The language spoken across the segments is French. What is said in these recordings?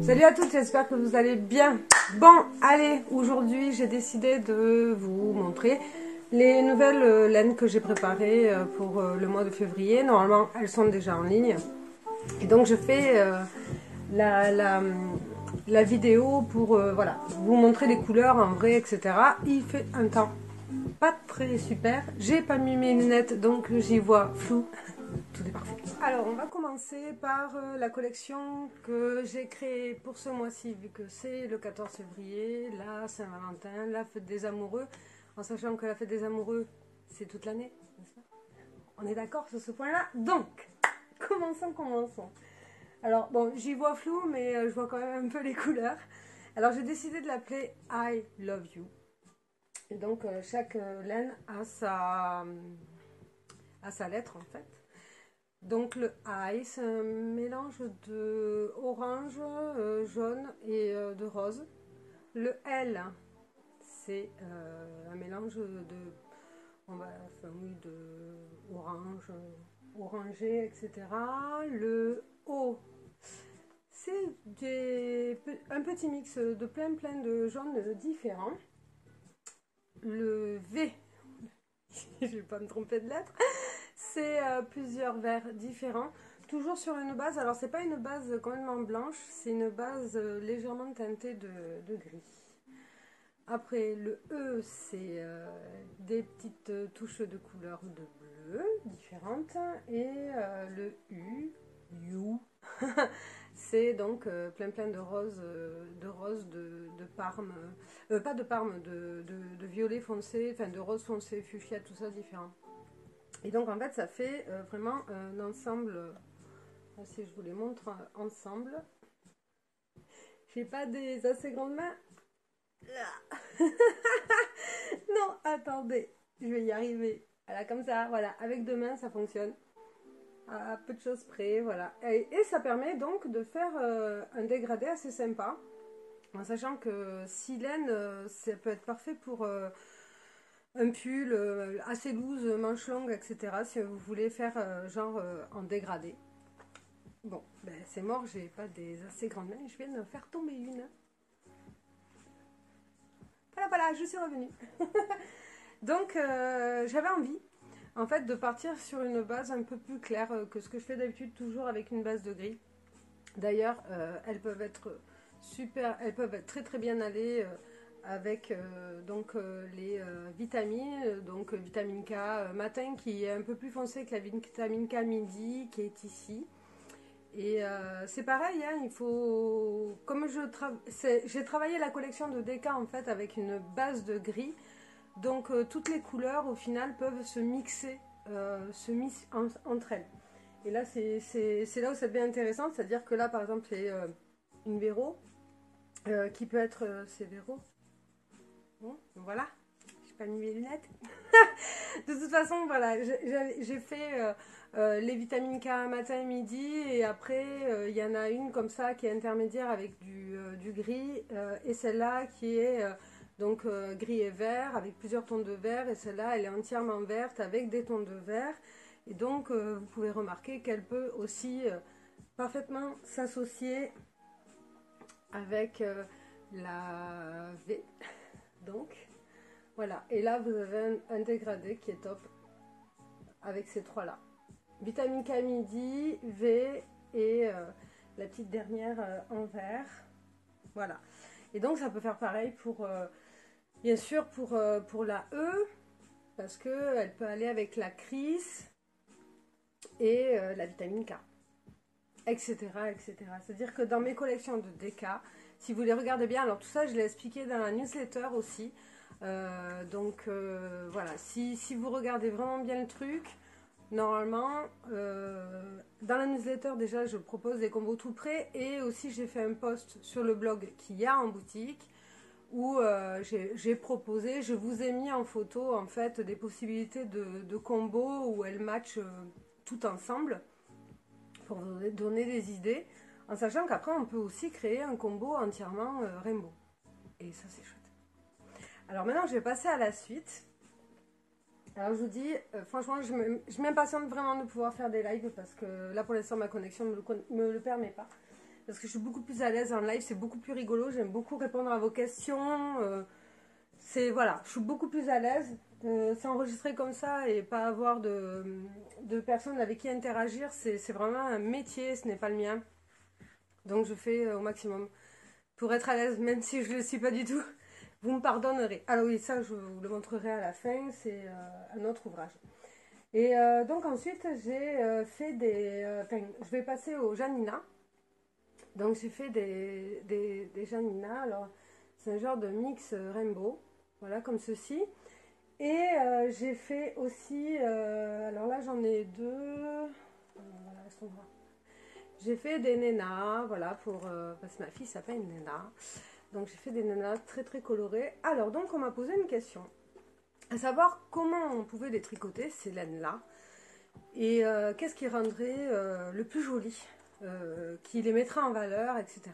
Salut à toutes, j'espère que vous allez bien. Bon, allez, aujourd'hui j'ai décidé de vous montrer les nouvelles laines que j'ai préparées pour le mois de février. Normalement, elles sont déjà en ligne. Et donc je fais la vidéo pour voilà, vous montrer les couleurs en vrai, etc. Il fait un temps pas très super. J'ai pas mis mes lunettes, donc j'y vois flou. Tout est parfait. Alors, on va commencer par la collection que j'ai créée pour ce mois-ci, vu que c'est le 14 février, la Saint-Valentin, la fête des amoureux, en sachant que la fête des amoureux, c'est toute l'année, n'est-ce pas? On est d'accord sur ce point-là? Donc, commençons. Alors, bon, j'y vois flou, mais je vois quand même un peu les couleurs. Alors, j'ai décidé de l'appeler I Love You. Et donc, chaque laine a sa lettre, en fait. Donc le I, c'est un mélange de orange, jaune et de rose. Le L, c'est un mélange de, de orange, orangé, etc. Le O, c'est un petit mix de plein de jaunes différents. Le V, je ne vais pas me tromper de lettre. C'est plusieurs verres différents, toujours sur une base. Alors, c'est pas une base complètement blanche, c'est une base légèrement teintée de gris. Après, le E, c'est des petites touches de couleur de bleu différentes. Et le U, c'est donc plein de roses, de parme, pas de parme, de violet foncé, enfin de rose foncé, fuchsia, tout ça différent. Et donc en fait ça fait vraiment un ensemble, si je vous les montre ensemble, j'ai pas des assez grandes mains. Non, attendez, je vais y arriver. Voilà, comme ça, voilà, avec deux mains ça fonctionne. À peu de choses près, voilà. Et ça permet donc de faire un dégradé assez sympa, en sachant que silène, ça peut être parfait pour un pull assez loose, manche longue, etc. Si vous voulez faire genre en dégradé. Bon, ben c'est mort, j'ai pas des assez grandes mains, je viens de faire tomber une. Voilà, je suis revenue. Donc j'avais envie, en fait, de partir sur une base un peu plus claire que ce que je fais d'habitude, toujours avec une base de gris. D'ailleurs, elles peuvent être super, elles peuvent être très bien aller avec les vitamines, donc vitamine K matin qui est un peu plus foncé que la vitamine K midi qui est ici. Et c'est pareil, hein, il faut. Comme j'ai travaillé la collection de DK en fait avec une base de gris, donc toutes les couleurs au final peuvent se mixer, entre elles. Et là, c'est là où ça devient intéressant, c'est-à-dire que là, par exemple, c'est une Véro qui peut être. C'est Véro. Bon, voilà, j'ai pas mis mes lunettes. De toute façon, voilà, j'ai fait les vitamines K matin et midi, et après, il y en a une comme ça qui est intermédiaire avec du gris, et celle-là qui est donc gris et vert avec plusieurs tons de vert, et celle-là, elle est entièrement verte avec des tons de vert. Et donc, vous pouvez remarquer qu'elle peut aussi parfaitement s'associer avec la V. Donc, voilà. Et là, vous avez un dégradé qui est top avec ces trois-là. Vitamine K midi, V et la petite dernière en vert. Voilà. Et donc, ça peut faire pareil pour, bien sûr, pour la E, parce qu'elle peut aller avec la Cris et la vitamine K, etc. C'est-à-dire que dans mes collections de DK, si vous les regardez bien, alors tout ça je l'ai expliqué dans la newsletter aussi, voilà, si vous regardez vraiment bien le truc, normalement, dans la newsletter déjà je propose des combos tout prêts, et aussi j'ai fait un post sur le blog qu'il y a en boutique, où j'ai proposé, je vous ai mis en photo en fait des possibilités de combos où elles matchent tout ensemble pour vous donner des idées, en sachant qu'après on peut aussi créer un combo entièrement rainbow, et ça c'est chouette. Alors maintenant je vais passer à la suite. Alors je vous dis, franchement, je m'impatiente vraiment de pouvoir faire des lives parce que là pour l'instant ma connexion ne me le permet pas. Parce que je suis beaucoup plus à l'aise en live, c'est beaucoup plus rigolo, j'aime beaucoup répondre à vos questions. Voilà, je suis beaucoup plus à l'aise. S'enregistrer comme ça et pas avoir de personnes avec qui interagir, c'est vraiment un métier, ce n'est pas le mien. Donc je fais au maximum pour être à l'aise, même si je ne le suis pas du tout. Vous me pardonnerez. Alors oui, ça je vous le montrerai à la fin, c'est un autre ouvrage. Et donc ensuite j'ai fait je vais passer au Janina. Donc j'ai fait des Janina. Alors c'est un genre de mix rainbow, voilà comme ceci. Et j'ai fait aussi, alors là j'en ai deux. Voilà, elles sont là. J'ai fait des nénas, voilà, parce que ma fille s'appelle Néna. Donc j'ai fait des nénas très très colorées. Alors donc on m'a posé une question, à savoir comment on pouvait les tricoter, ces laines-là, et qu'est-ce qui rendrait le plus joli, qui les mettrait en valeur, etc.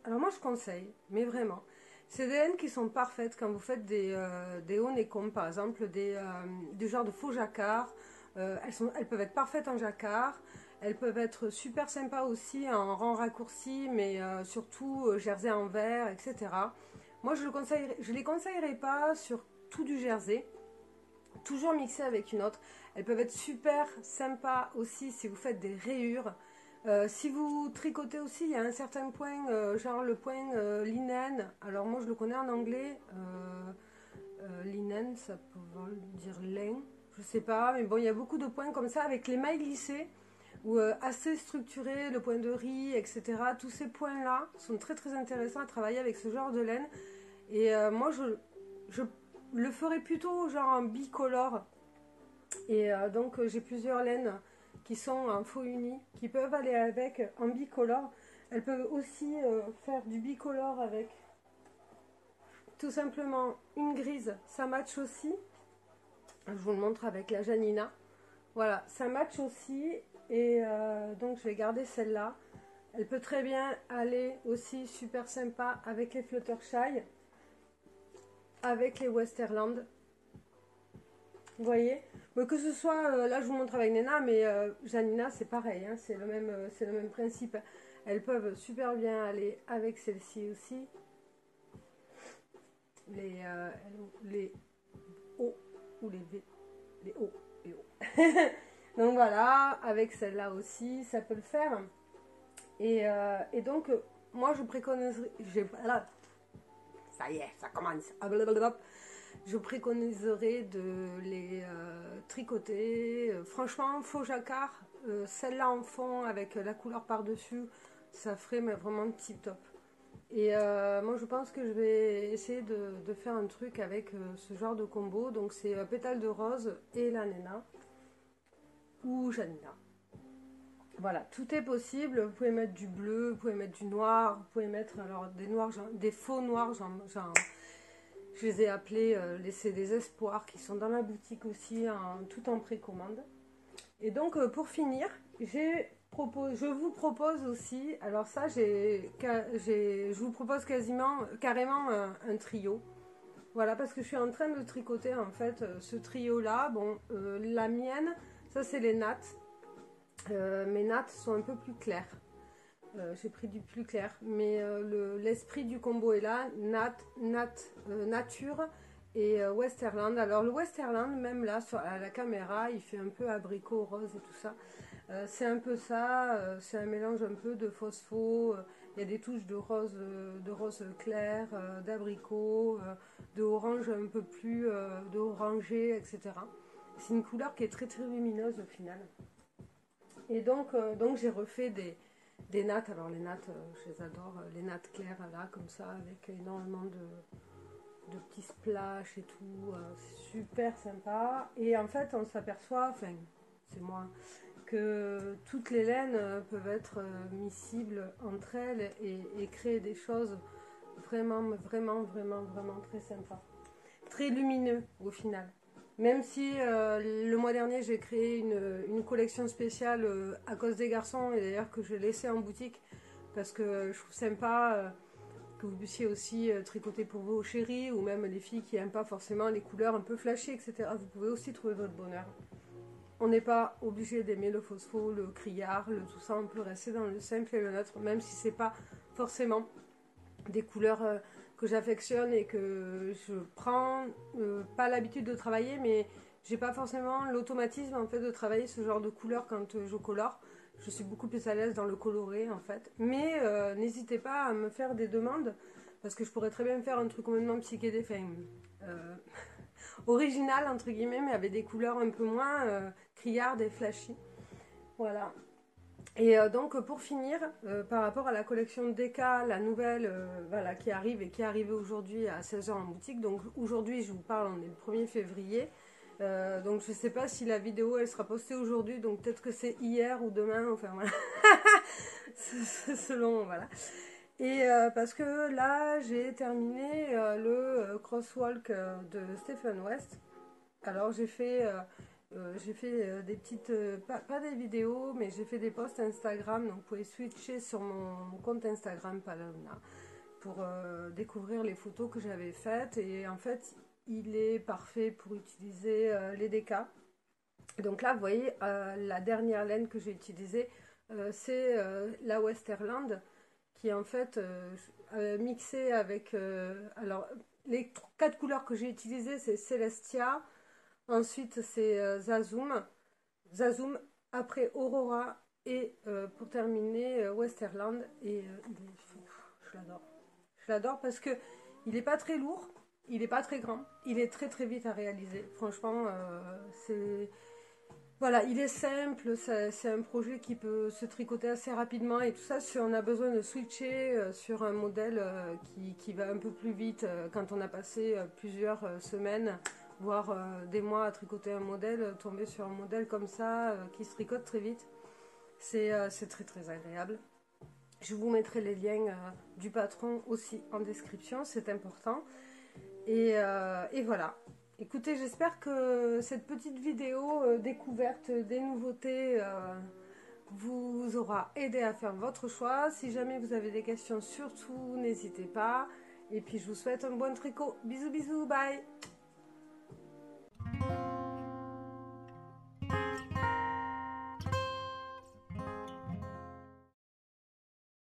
Alors moi je conseille, mais vraiment, c'est des laines qui sont parfaites quand vous faites des hauts nécombes, par exemple, du genre de faux jacquard. Elles peuvent être parfaites en jacquard. Elles peuvent être super sympas aussi en rang raccourci, mais surtout jersey en vert, etc. Moi, je les conseillerais pas sur tout du jersey, toujours mixé avec une autre. Elles peuvent être super sympas aussi si vous faites des rayures. Si vous tricotez aussi, il y a un certain point, genre le point linen. Alors moi, je le connais en anglais. Linen, ça peut dire lin. Je sais pas, mais bon, il y a beaucoup de points comme ça avec les mailles glissées ou assez structurés, le point de riz, etc. Tous ces points-là sont très très intéressants à travailler avec ce genre de laine. Et moi, je le ferais plutôt genre en bicolore. Et donc, j'ai plusieurs laines qui sont en faux uni, qui peuvent aller avec en bicolore. Elles peuvent aussi faire du bicolore avec tout simplement une grise. Ça match aussi. Je vous le montre avec la Janina. Voilà, ça match aussi. Et donc je vais garder celle-là. Elle peut très bien aller aussi super sympa avec les Fluttershy, avec les Westerland. Vous voyez, mais que ce soit, là je vous montre avec Nena, mais Janina c'est pareil, hein, c'est le même principe. Elles peuvent super bien aller avec celle-ci aussi. Les O ou les V. Les O et O. Donc voilà, avec celle-là aussi, ça peut le faire. Et donc, moi je préconiserais. Là, ça y est, ça commence. Je préconiserais de les tricoter. Franchement, faux jacquard, celle-là en fond avec la couleur par-dessus, ça ferait mais vraiment tip top. Et moi je pense que je vais essayer de faire un truc avec ce genre de combo. Donc c'est pétale de rose et la Nena ou Janina. Voilà, tout est possible. Vous pouvez mettre du bleu, vous pouvez mettre du noir, vous pouvez mettre alors des noirs, des faux noirs, je les ai appelés c'est des espoirs qui sont dans la boutique aussi, tout en précommande. Et donc pour finir, je vous propose aussi, alors ça je vous propose carrément un trio. Voilà, parce que je suis en train de tricoter en fait ce trio là. Bon, la mienne, ça c'est les nattes. Mes nattes sont un peu plus claires. J'ai pris du plus clair, mais l'esprit du combo est là. Nature et Westerland. Alors le Westerland, même là à la caméra, il fait un peu abricot rose et tout ça. C'est un peu ça, c'est un mélange un peu de phospho. Il y a des touches de rose clair, d'abricot, de orange un peu plus, de orangé, etc. C'est une couleur qui est très très lumineuse au final. Et donc j'ai refait des nattes. Alors les nattes, je les adore. Les nattes claires là, comme ça, avec énormément de petits splashes et tout. C'est super sympa. Et en fait, on s'aperçoit, enfin, c'est moi, que toutes les laines peuvent être miscibles entre elles et créer des choses vraiment, vraiment, vraiment, vraiment très sympas. Très lumineux au final. Même si le mois dernier j'ai créé une collection spéciale à cause des garçons, et d'ailleurs que je laissais en boutique parce que je trouve sympa que vous puissiez aussi tricoter pour vos chéris, ou même les filles qui n'aiment pas forcément les couleurs un peu flashy, etc. Vous pouvez aussi trouver votre bonheur. On n'est pas obligé d'aimer le phospho, le criard, le tout ça, on peut rester dans le simple et le neutre, même si c'est pas forcément des couleurs que j'affectionne et que je prends pas l'habitude de travailler, mais j'ai pas forcément l'automatisme en fait de travailler ce genre de couleurs quand je colore. Je suis beaucoup plus à l'aise dans le coloré en fait. Mais n'hésitez pas à me faire des demandes parce que je pourrais très bien faire un truc complètement psychédélique, original entre guillemets, mais avec des couleurs un peu moins criardes et flashy. Voilà. Et donc pour finir, par rapport à la collection DK, la nouvelle voilà, qui arrive et qui est arrivée aujourd'hui à 16h en boutique, donc aujourd'hui je vous parle, on est le 1er février, donc je ne sais pas si la vidéo elle sera postée aujourd'hui, donc peut-être que c'est hier ou demain, enfin voilà, selon, voilà. Et parce que là j'ai terminé le crosswalk de Stephen West, alors j'ai fait des petites, pas des vidéos, mais j'ai fait des posts Instagram, donc vous pouvez switcher sur mon compte Instagram Palomna pour découvrir les photos que j'avais faites. Et en fait, il est parfait pour utiliser les DK. Donc là, vous voyez, la dernière laine que j'ai utilisée, c'est la Westerland, qui est en fait mixée avec... alors, les 4 couleurs que j'ai utilisées, c'est Celestia. Ensuite, c'est Zazoum. Zazoum, après Aurora. Et pour terminer, Westerland. Et je l'adore. Je l'adore parce que il n'est pas très lourd. Il n'est pas très grand. Il est très très vite à réaliser. Franchement, c'est... Voilà, il est simple, c'est un projet qui peut se tricoter assez rapidement et tout ça si on a besoin de switcher sur un modèle qui va un peu plus vite quand on a passé plusieurs semaines, voire des mois à tricoter un modèle, tomber sur un modèle comme ça qui se tricote très vite, c'est très très agréable. Je vous mettrai les liens du patron aussi en description, c'est important. Et voilà. Écoutez, j'espère que cette petite vidéo découverte des nouveautés vous aura aidé à faire votre choix. Si jamais vous avez des questions, surtout n'hésitez pas. Et puis je vous souhaite un bon tricot. Bisous bisous, bye!